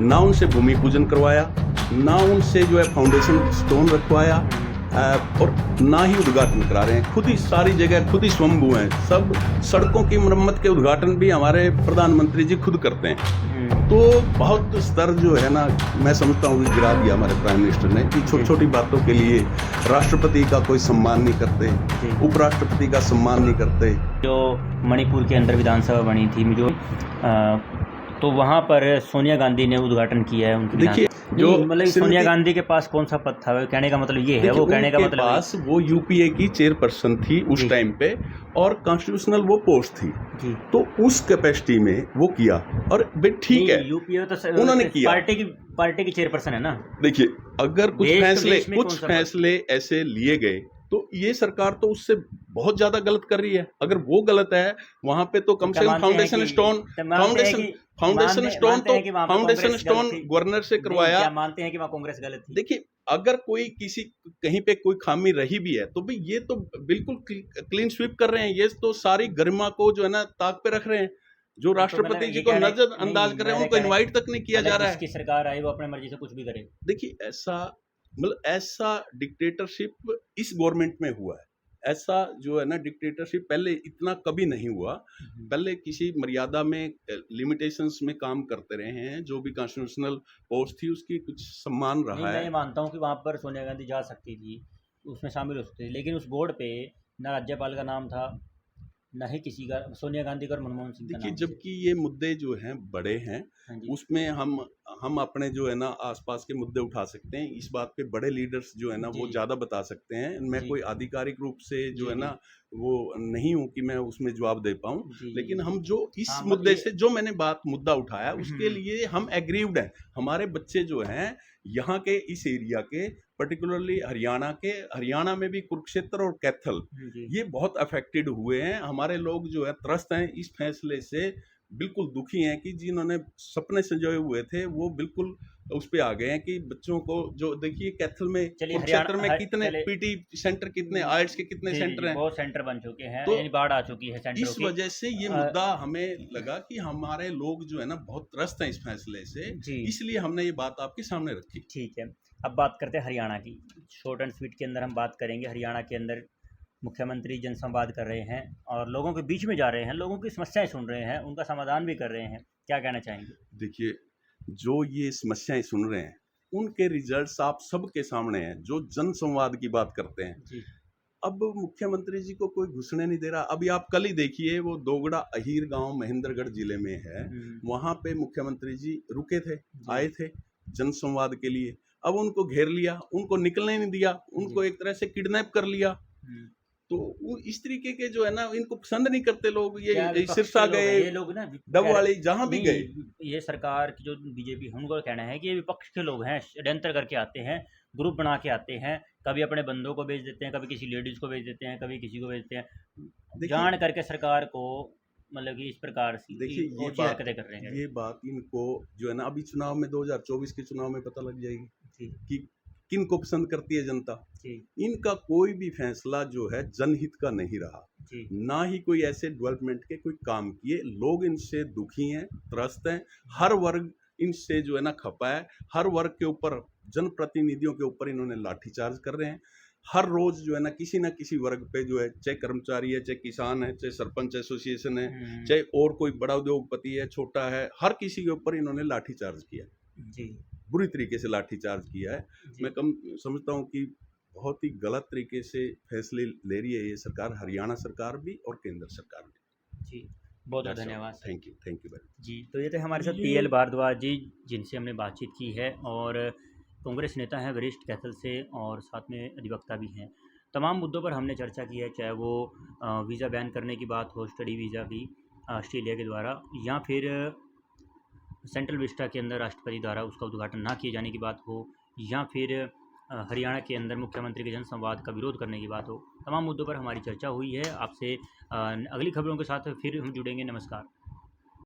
ना उनसे भूमि पूजन करवाया, ना उनसे जो है फाउंडेशन स्टोन रखवाया, और ना ही उद्घाटन करा रहे हैं। खुद ही सारी जगह खुद ही स्वयंभू हैं। सब सड़कों की मरम्मत के उद्घाटन भी हमारे प्रधानमंत्री जी खुद करते हैं। तो बहुत स्तर जो है ना, मैं समझता हूँ कि गिरा दिया हमारे प्राइम मिनिस्टर ने कि छोटी छोटी बातों के लिए राष्ट्रपति का कोई सम्मान नहीं करते, उपराष्ट्रपति का सम्मान नहीं करते। जो मणिपुर के अंदर विधानसभा बनी थी जो तो वहाँ पर सोनिया गांधी ने उद्घाटन किया है उनकी। देखिए, जो मतलब सोनिया गांधी के पास कौन सा पद था, कहने का मतलब ये है, वो कहने का मतलब पास वो यूपीए की चेयरपर्सन थी उस टाइम पे, और कॉन्स्टिट्यूशनल वो पोस्ट थी जी। तो उस कैपेसिटी में वो किया, और ठीक है, यूपीए तो उन्होंने किया, पार्टी की चेयरपर्सन है ना। देखिए, अगर कुछ फैसले ऐसे लिए गए तो ये सरकार तो उससे बहुत ज्यादा गलत कर रही है। अगर वो गलत है वहां पे तो कम से कम फाउंडेशन स्टोन गवर्नर से करवाया। क्या मानते हैं कि वहाँ कांग्रेस गलत थी? देखिए, अगर कोई किसी कहीं पे कोई खामी रही भी है तो भाई ये तो बिल्कुल क्लीन स्वीप कर रहे हैं। ये तो सारी गरिमा को जो है ना ताक पे रख रहे हैं। जो राष्ट्रपति जी को नजरअंदाज कर रहे हैं, उनको इनवाइट तक नहीं किया जा रहा है। जिसकी सरकार आई वो अपने मर्जी से कुछ भी करे। देखिए, ऐसा डिक्टेटरशिप इस गवर्नमेंट में हुआ है। ऐसा जो है ना डिक्टेटरशिप पहले इतना कभी नहीं हुआ। पहले किसी मर्यादा में, लिमिटेशंस में काम करते रहे हैं। जो भी कॉन्स्टिट्यूशनल पोस्ट थी उसकी कुछ सम्मान रहा है। मैं ये मानता हूँ कि वहाँ पर सोनिया गांधी जा सकती थी, उसमें शामिल हो सकती थी, लेकिन उस बोर्ड पे ना राज्यपाल का नाम था, ना ही किसी का, सोनिया गांधी का और मनमोहन सिंह का नाम। देखिए, जबकि ये मुद्दे जो हैं बड़े हैं, उसमें हम अपने जो है ना आसपास के मुद्दे उठा सकते हैं। इस बात पे बड़े लीडर्स जो है ना वो ज्यादा बता सकते हैं। मैं कोई आधिकारिक रूप से जो है ना वो नहीं हूं कि मैं उसमें जवाब दे पाऊं, लेकिन हम जो इस मुद्दे से जो मैंने मुद्दा उठाया उसके लिए हम एग्रीव्ड हैं। हमारे बच्चे जो हैं यहाँ के इस एरिया के, पर्टिकुलरली हरियाणा में भी कुरुक्षेत्र और कैथल, ये बहुत अफेक्टेड हुए हैं। हमारे लोग जो है त्रस्त हैं इस फैसले से, बिल्कुल दुखी हैं कि जिन्होंने सपने संजोए हुए थे वो बिल्कुल उस पे आ गए हैं कि बच्चों को जो, देखिए कैथल में, कुरुक्षेत्र में कितने पीटी सेंटर, कितने आर्ट्स के कितने सेंटर हैं, बहुत सेंटर बन चुके हैं, तो बाढ़ आ चुकी है सेंटरों इस वजह से ये मुद्दा हमें लगा कि हमारे लोग जो है ना बहुत त्रस्त हैं इस फैसले से, इसलिए हमने ये बात आपके सामने रखी। ठीक है, अब बात करते हैं हरियाणा की। शॉर्ट एंड स्वीट के अंदर हम बात करेंगे। हरियाणा के अंदर मुख्यमंत्री जनसंवाद कर रहे हैं और लोगों के बीच में जा रहे हैं, लोगों की समस्याएं सुन रहे हैं, उनका समाधान भी कर रहे हैं। क्या कहना चाहेंगे? देखिए, जो ये समस्याएं सुन रहे हैं उनके रिजल्ट्स आप सबके सामने हैं। जो जनसंवाद की बात करते हैं जी। अब मुख्यमंत्री जी को कोई घुसने नहीं दे रहा। अभी आप कल ही देखिए, वो दोगड़ा अहीर गांव महेंद्रगढ़ जिले में है, वहां पे मुख्यमंत्री जी रुके थे, आए थे जनसंवाद के लिए। अब उनको घेर लिया, उनको निकलने नहीं दिया, उनको एक तरह से किडनैप कर लिया। तो इस तरीके के जो है ना, इनको पसंद नहीं करते लोग। ये सिरसा गए, ये लोग ना डबवाली, जहां भी गए, ये सरकार की जो बीजेपी, उनको कहना है कि ये विपक्ष के लोग हैं, षड्यंत्र करके आते हैं, ग्रुप बना के आते हैं, कभी अपने बंदों को बेच देते हैं, कभी किसी लेडीज को बेच देते हैं, कभी किसी को बेचते हैं, जान करके सरकार को, मतलब कि इस प्रकार से देखिए ये हरकतें कर रहे हैं। ये बात इनको जो है ना अभी चुनाव में 2024 के चुनाव में पता लग जाएगी कि किन को पसंद करती है जनता। इनका कोई भी फैसला जो है जनहित का नहीं रहा, ना ही कोई ऐसे डेवलपमेंट के कोई काम किए। लोग इनसे दुखी हैं, त्रस्त हैं। हर वर्ग इनसे जो है ना खपा है। हर वर्ग के ऊपर, जनप्रतिनिधियों के ऊपर इन्होंने लाठीचार्ज कर रहे हैं। हर रोज जो है ना किसी वर्ग पे जो है, चाहे कर्मचारी है, चाहे किसान है, चाहे सरपंच एसोसिएशन है, चाहे और कोई बड़ा उद्योगपति है, छोटा है, हर किसी के ऊपर इन्होंने लाठीचार्ज किया जी, बुरी तरीके से लाठीचार्ज किया है। मैं समझता हूँ कि बहुत ही गलत तरीके से फैसले ले रही है ये सरकार, हरियाणा सरकार भी और केंद्र सरकार भी जी। बहुत बहुत धन्यवाद। थैंक यू वेरी मच जी। तो ये थे हमारे साथ पीएल भारद्वाज जी, जिनसे हमने बातचीत की है, और कांग्रेस नेता हैं वरिष्ठ कैथल से, और साथ में अधिवक्ता भी हैं। तमाम मुद्दों पर हमने चर्चा की है, चाहे वो वीज़ा बैन करने की बात हो, स्टडी वीज़ा की ऑस्ट्रेलिया के द्वारा, या फिर सेंट्रल विस्टा के अंदर राष्ट्रपति द्वारा उसका उद्घाटन ना किए जाने की बात हो, या फिर हरियाणा के अंदर मुख्यमंत्री के जनसंवाद का विरोध करने की बात हो। तमाम मुद्दों पर हमारी चर्चा हुई है। आपसे अगली खबरों के साथ फिर हम जुड़ेंगे। नमस्कार।